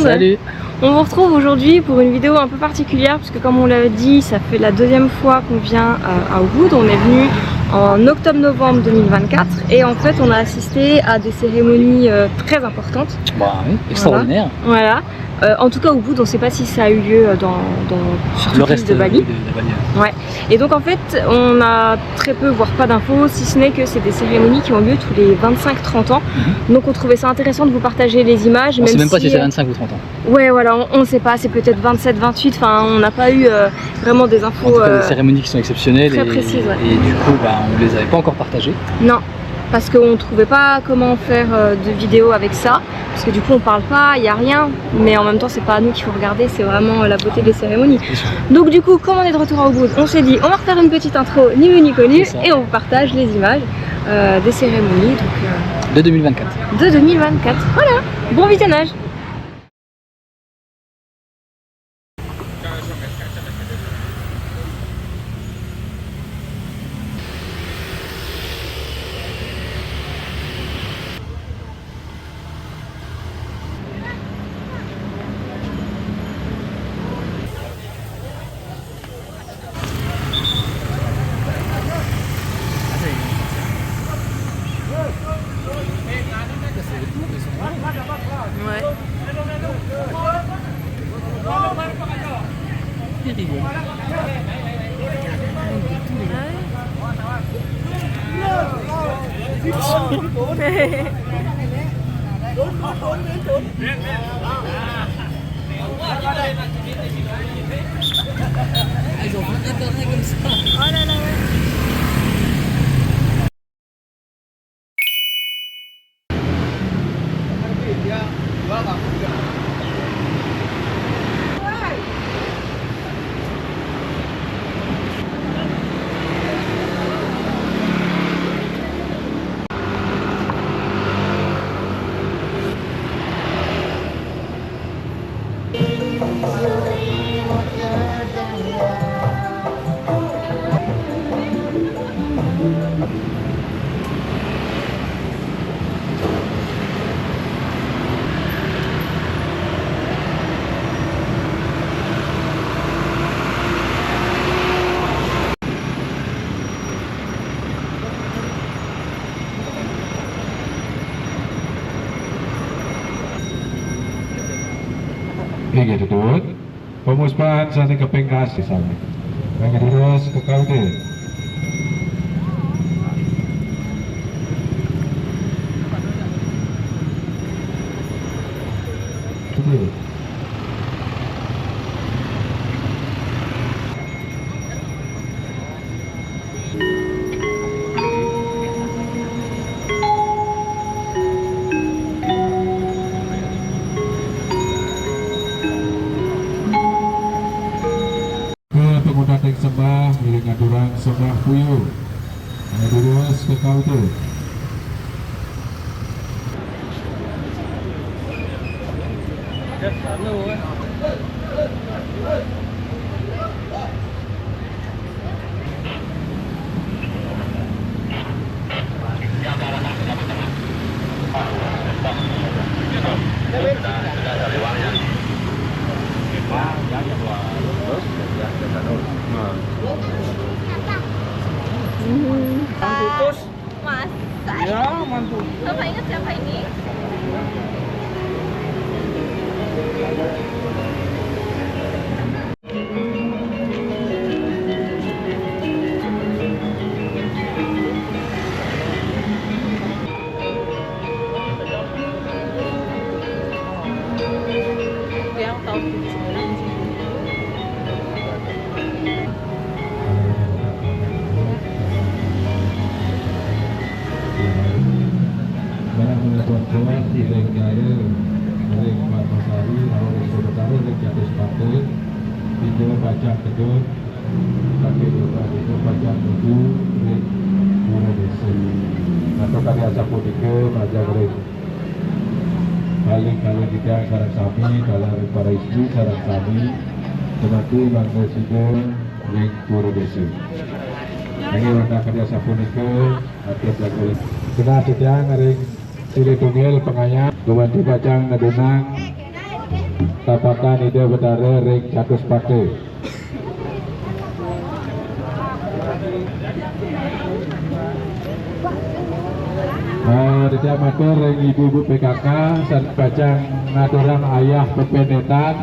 Salut. On vous retrouve aujourd'hui pour une vidéo un peu particulière puisque comme on l'a dit, ça fait la deuxième fois qu'on vient à Ubud. On est venu en octobre-novembre 2024 et en fait on a assisté à des cérémonies très importantes. Bah oui, extraordinaire. Voilà. En tout cas au Ubud, on ne sait pas si ça a eu lieu sur le reste de Bali. Ouais. Et donc en fait on a très peu voire pas d'infos, si ce n'est que c'est des cérémonies qui ont lieu tous les 25-30 ans. Donc on trouvait ça intéressant de vous partager les images. On ne sait même pas si c'est 25 ou 30 ans. Ouais voilà, on ne sait pas, c'est peut-être 27-28, enfin on n'a pas eu vraiment des infos. En tout cas, des cérémonies qui sont exceptionnelles très précises, ouais. Et du coup bah, on ne les avait pas encore partagées. Non, parce qu'on ne trouvait pas comment faire de vidéo avec ça, parce que du coup on parle pas, il n'y a rien, mais en même temps c'est pas à nous qu'il faut regarder, c'est vraiment la beauté des cérémonies. Donc du coup, comme on est de retour à Ubud, on s'est dit on va refaire une petite intro ni vu ni connu et on vous partage les images des cérémonies de 2024. De 2024, voilà, bon visionnage. Ils ont pas intérêt comme ça. Oh là là. Hingga tutut, pemuspahan sate keping kasih sami. Hingga terus ke kaude. Tek sembah milik aturan sembah puyu terus ke kaude. Masa? Ya, mantu. Bapak ingat siapa ini? Yang tahun 79. Tuan di Lenggaya, Leng Pasari, Leng Sodotari, Leng Jatuh Sepatu, Pintu Bajang Kedut, Kaki Dua Pintu Bajang Kedut, Leng Pura Desa. Atau Karya Sapu Tiga, Bajang Leng. Kalau kita sarang sami, kalau para istri sarang sami, Tematu Bangsa Sido, Leng Pura Desa. Ini warna Karya Sapu Tiga, Atas Lagu. Kena setiang Leng Sili Tunggal pengayam, Gumanti Bacang Nadunang, tapakan ide bedara ring cakus pake. Tidak matur ring ibu-ibu PKK dan bajang ngaturan ayah pepenetan.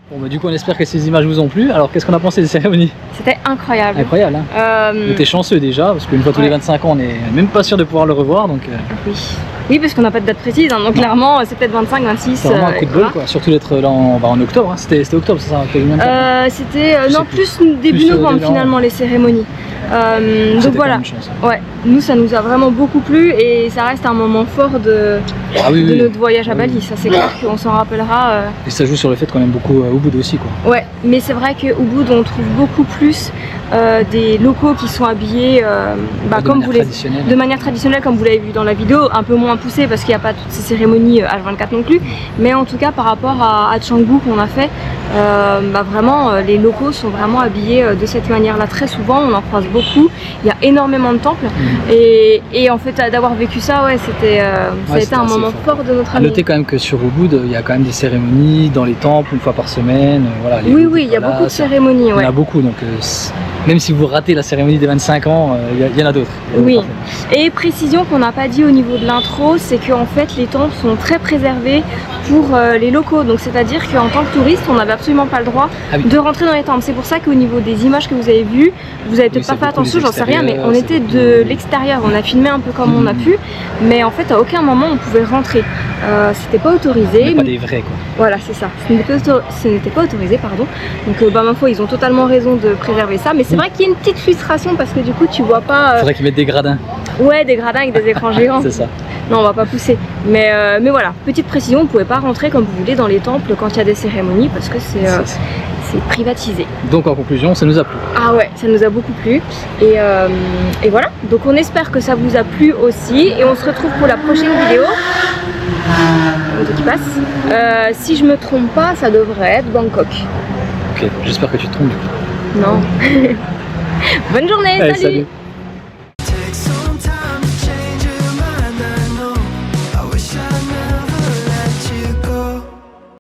Bon bah du coup on espère que ces images vous ont plu. Alors qu'est-ce qu'on a pensé des cérémonies? C'était incroyable. Incroyable hein. On était chanceux déjà, parce qu'une fois tous les 25 ans on n'est même pas sûr de pouvoir le revoir. Donc, oui. Oui, parce qu'on n'a pas de date précise, hein, donc clairement c'est peut-être 25, 26. c'est vraiment un coup de bol quoi, surtout d'être là en octobre, hein. C'était octobre, c'est ça? C'était non, plus début novembre finalement les cérémonies. Donc voilà, ouais, nous ça nous a vraiment beaucoup plu et ça reste un moment fort de notre voyage à Bali, ça c'est clair qu'on s'en rappellera. Et ça joue sur le fait qu'on aime beaucoup Ubud aussi quoi. Ouais, mais c'est vrai que Ubud on trouve beaucoup plus des locaux qui sont habillés comme vous de manière traditionnelle comme vous l'avez vu dans la vidéo, un peu moins poussé parce qu'il n'y a pas toutes ces cérémonies H24 non plus, mais en tout cas par rapport à Canggu qu'on a fait, vraiment les locaux sont vraiment habillés de cette manière là très souvent, on en croise beaucoup, il y a énormément de temples et en fait d'avoir vécu ça, ouais, c'était un moment fort de notre année. Notez quand même que sur Ubud il y a quand même des cérémonies dans les temples une fois par semaine, voilà. Oui, il y a beaucoup de cérémonies. Il y en a beaucoup, donc même si vous ratez la cérémonie des 25 ans, il y en a d'autres. Oui, et précision qu'on n'a pas dit au niveau de l'intro, c'est qu'en fait les temples sont très préservés pour les locaux, donc c'est à dire qu'en tant que touriste on n'avait absolument pas le droit de rentrer dans les temples. C'est pour ça qu'au niveau des images que vous avez vues, vous avez peut-être pas fait attention, j'en sais rien, mais on était de l'extérieur, on a filmé un peu comme on a pu, mais en fait à aucun moment on pouvait rentrer, c'était pas autorisé. Mais pas des vrais quoi. Voilà, c'est ça, ce n'était pas autorisé, pardon, donc ma foi ils ont totalement raison de préserver ça, mais c'est vrai qu'il y a une petite frustration parce que du coup tu vois pas... Faudrait qu'ils mettent des gradins. Ouais, des gradins avec des écrans géants. C'est ça. Non, on va pas pousser. Mais voilà, petite précision, vous pouvez pas rentrer comme vous voulez dans les temples quand il y a des cérémonies parce que c'est privatisé. Donc en conclusion, ça nous a plu. Ah ouais, ça nous a beaucoup plu. Et voilà, donc on espère que ça vous a plu aussi. Et on se retrouve pour la prochaine vidéo. Qui passe. Si je me trompe pas, ça devrait être Bangkok. Ok, j'espère que tu te trompes du coup. Non. Bonne journée, Allez, salut.